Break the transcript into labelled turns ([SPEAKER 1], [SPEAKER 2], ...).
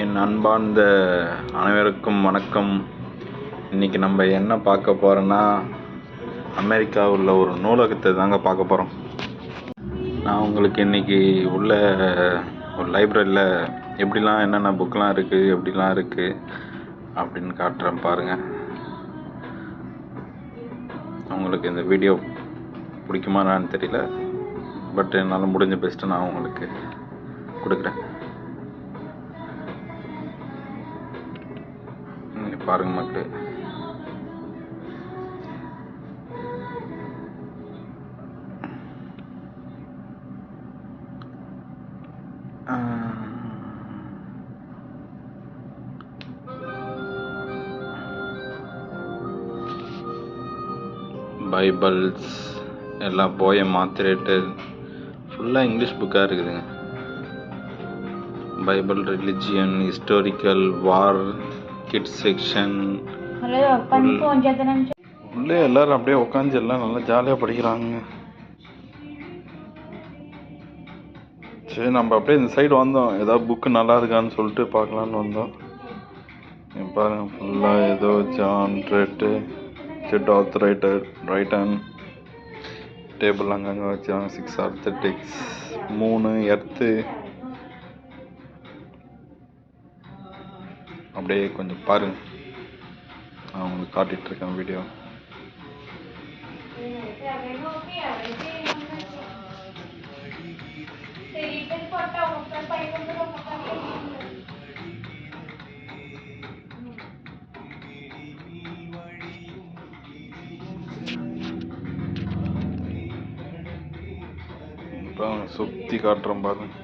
[SPEAKER 1] என் அன்பார்ந்த அனைவருக்கும் வணக்கம். இன்றைக்கி நம்ம என்ன பார்க்க போகிறோன்னா, அமெரிக்காவில் ஒரு நூலகத்தை தாங்க பார்க்க போகிறோம். நான் உங்களுக்கு இன்றைக்கி உள்ள ஒரு லைப்ரரியில் எப்படிலாம் என்னென்ன புக்கெலாம் இருக்குது, எப்படிலாம் இருக்குது அப்படின்னு காட்டுறேன் பாருங்கள். உங்களுக்கு இந்த வீடியோ பிடிக்குமான்னு தெரியல, பட் என்னால் முடிஞ்ச பெஸ்ட்டு நான் உங்களுக்கு கொடுக்குறேன். பாருங்க மக்களே, பைபிள்ஸ் எல்லாம் போயம் ஆத்தரேட்டட், ஃபுல்லாக இங்கிலீஷ் புக்காக இருக்குதுங்க. பைபிள், ரிலிஜியன், ஹிஸ்டாரிக்கல், வார், கிட்ஸ் செக்ஷன். உள்ளே எல்லாரும் அப்படியே உட்காந்து எல்லாம் நல்லா ஜாலியாக படிக்கிறாங்க. சரி, நம்ம அப்படியே இந்த சைடு வந்தோம், ஏதாவது புக்கு நல்லா இருக்கான்னு சொல்லிட்டு பார்க்கலான்னு வந்தோம். பாருங்க, ஃபுல்லாக ஏதோ ஜான் ரெட்டு செட் ஆத்தரைட்டர் ரைட்டன் டேபிள் அங்கங்கே வச்சாங்க. 6 ஆர்த்தட்டிக்ஸ், 3 எர்த்து. அப்படியே கொஞ்சம் பாருங்க, நான் உங்களுக்கு காட்டிகிட்ருக்கேன் வீடியோ. சுற்றி காட்டுறோம் பாருங்க.